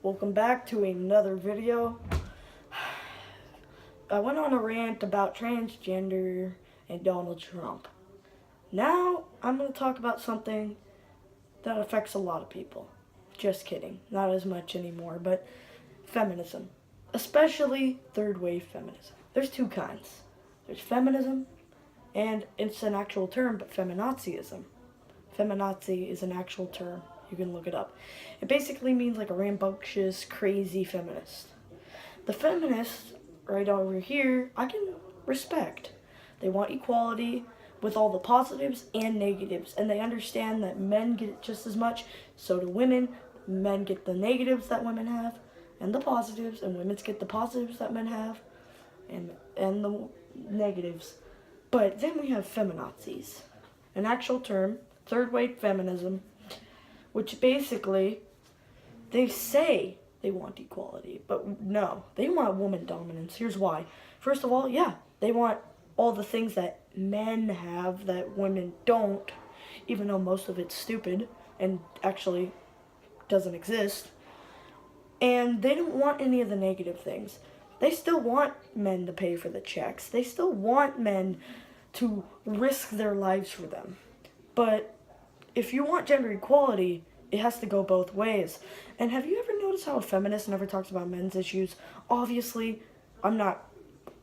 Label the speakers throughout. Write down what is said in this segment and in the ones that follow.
Speaker 1: Welcome back to another video. I went on a rant about transgender and Donald Trump. Now I'm going to talk about something that affects a lot of people. Just kidding, not as much anymore, but feminism. Especially third wave feminism. There's two kinds. There's feminism, and it's an actual term, but feminazism. Feminazi is an actual term. You can look it up. It basically means like a rambunctious, crazy feminist. The feminists right over here, I can respect. They want equality with all the positives and negatives, and they understand that men get it just as much, so do women. Men get the negatives that women have, and the positives, and women get the positives that men have, and the negatives. But then we have feminazis, an actual term, third wave feminism, which basically, they say they want equality, but no, they want woman dominance. Here's why. First of all, yeah, they want all the things that men have that women don't, even though most of it's stupid and actually doesn't exist. And they don't want any of the negative things. They still want men to pay for the checks. They still want men to risk their lives for them. But if you want gender equality, it has to go both ways. And have you ever noticed how a feminist never talks about men's issues? Obviously, I'm not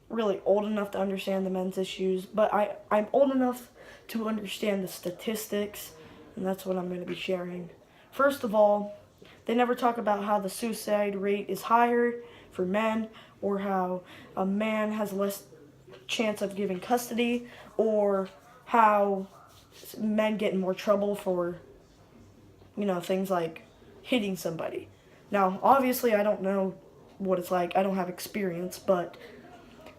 Speaker 1: really old enough to understand the men's issues, but I'm old enough to understand the statistics, and that's what I'm going to be sharing. First of all, they never talk about how the suicide rate is higher for men, or how a man has less chance of giving custody, or how men get in more trouble for, things like hitting somebody. Now, obviously, I don't know what it's like. I don't have experience, but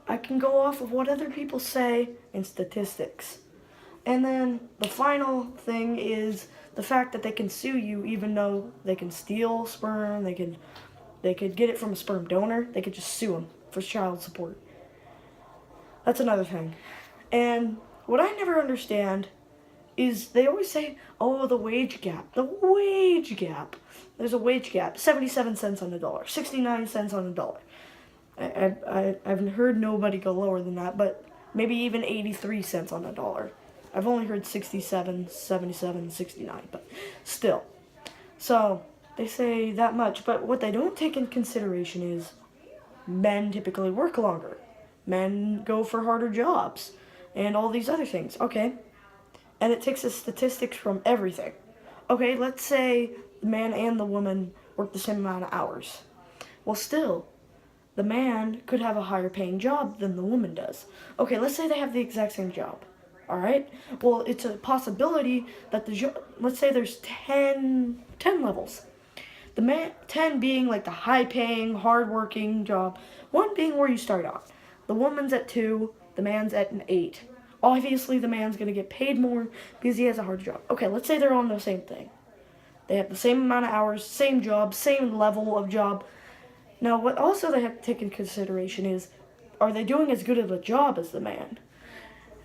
Speaker 1: I can go off of what other people say and statistics. And then the final thing is the fact that they can sue you even though they can steal sperm, they could get it from a sperm donor, they could just sue them for child support. That's another thing. And what I never understand is they always say, oh, the wage gap. The wage gap. There's a wage gap. 77 cents on the dollar. 69 cents on the dollar. I've heard nobody go lower than that, but maybe even 83 cents on the dollar. I've only heard 67, 77, 69, but still. So, they say that much, but what they don't take into consideration is men typically work longer. Men go for harder jobs, and all these other things. Okay. And it takes the statistics from everything. Okay, let's say the man and the woman work the same amount of hours. Well, still, the man could have a higher paying job than the woman does. Okay, let's say they have the exact same job. All right? Well, it's a possibility that let's say there's 10 levels. The man, 10 being like the high paying, hard working job. 1 being where you start out. The woman's at 2, the man's at an 8. Obviously, the man's going to get paid more because he has a hard job. Okay, let's say they're on the same thing. They have the same amount of hours, same job, same level of job. Now, what also they have to take into consideration is, are they doing as good of a job as the man?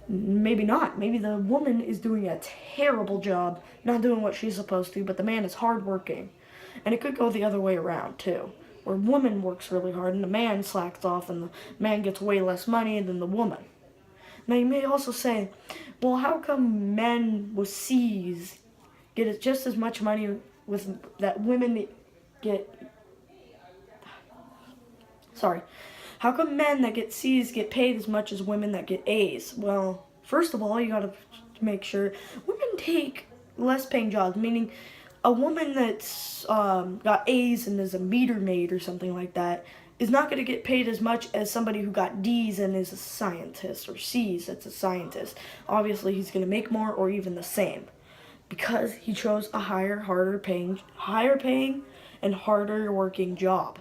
Speaker 1: Maybe not. Maybe the woman is doing a terrible job, not doing what she's supposed to, but the man is hardworking. And it could go the other way around, too, where woman works really hard and the man slacks off and the man gets way less money than the woman. Now, you may also say, well, how come men with C's get just as much money with that women get... Sorry. How come men that get C's get paid as much as women that get A's? Well, first of all, you gotta make sure women take less paying jobs, meaning a woman that's got A's and is a meter maid or something like that is not going to get paid as much as somebody who got D's and is a scientist, or C's that's a scientist. Obviously, he's going to make more or even the same because he chose a higher paying, and harder working job.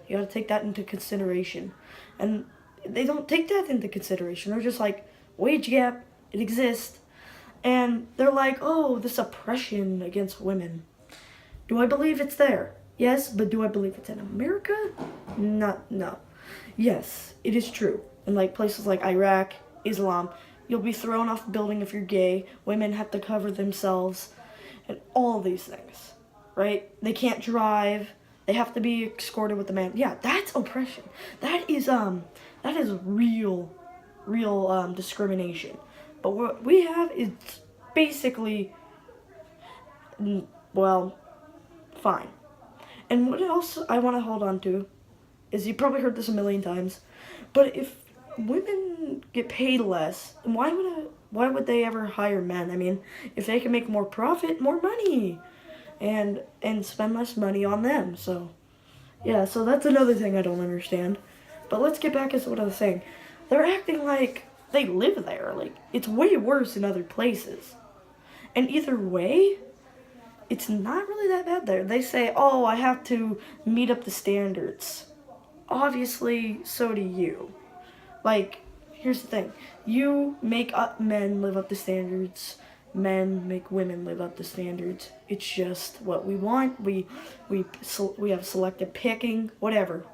Speaker 1: You got to take that into consideration. And they don't take that into consideration. They're just like, wage gap, it exists. And they're like, oh, this oppression against women. Do I believe it's there? Yes, but do I believe it's in America? No. Yes, it is true. In like places like Iraq, Islam, you'll be thrown off a building if you're gay. Women have to cover themselves, and all these things, right? They can't drive. They have to be escorted with the man. Yeah, that's oppression. That is real discrimination. But what we have is basically, well, fine. And what else I want to hold on to is, you probably heard this a million times, but if women get paid less, then why would they ever hire men? I mean, if they can make more profit, more money, and spend less money on them. So yeah, so that's another thing I don't understand. But let's get back to what I was saying. They're acting like they live there. Like, it's way worse in other places. And either way, it's not really that bad there. They say, oh, I have to meet up the standards. Obviously, so do you. Like, here's the thing. You make men live up to standards. Men make women live up to standards. It's just what we want. We have selective picking, whatever.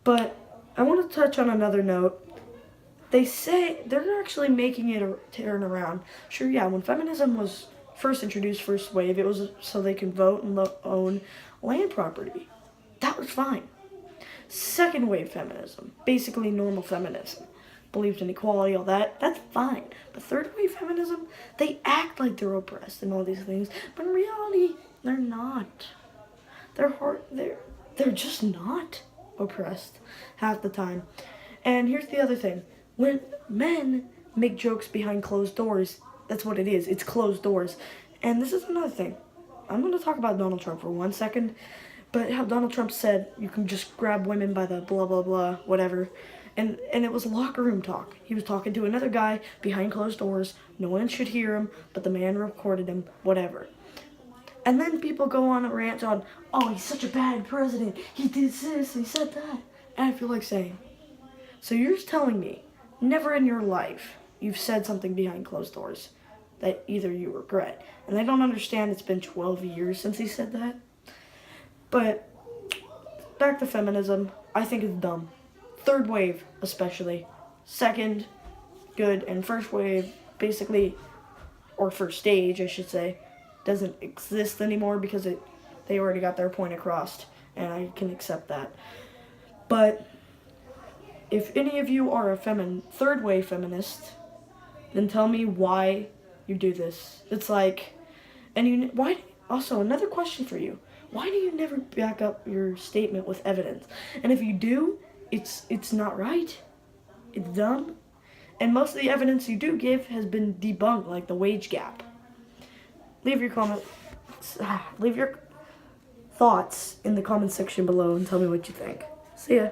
Speaker 1: But I want to touch on another note. They say they're actually making it a turn around. Sure, yeah, when feminism was first introduced, first wave, it was so they can vote and own land property. That was fine. Second wave feminism, basically normal feminism, believed in equality, all that, that's fine. But third wave feminism, they act like they're oppressed and all these things, but in reality, they're not. They're just not oppressed half the time. And here's the other thing. When men make jokes behind closed doors, that's what it is. It's closed doors. And this is another thing. I'm going to talk about Donald Trump for 1 second. But how Donald Trump said you can just grab women by the blah, blah, blah, whatever. And it was locker room talk. He was talking to another guy behind closed doors. No one should hear him, but the man recorded him, whatever. And then people go on a rant on, oh, he's such a bad president. He did this, he said that. And I feel like saying, so you're just telling me, never in your life you've said something behind closed doors that either you regret. And I don't understand, it's been 12 years since he said that. But back to feminism, I think it's dumb. Third wave, especially. Second, good. And first wave, basically, or first stage, I should say, doesn't exist anymore because they already got their point across. And I can accept that. But if any of you are a third wave feminist, then tell me why you do this. It's like, also, another question for you. Why do you never back up your statement with evidence? And if you do, it's not right. It's dumb. And most of the evidence you do give has been debunked, like the wage gap. Leave your thoughts in the comment section below and tell me what you think. See ya.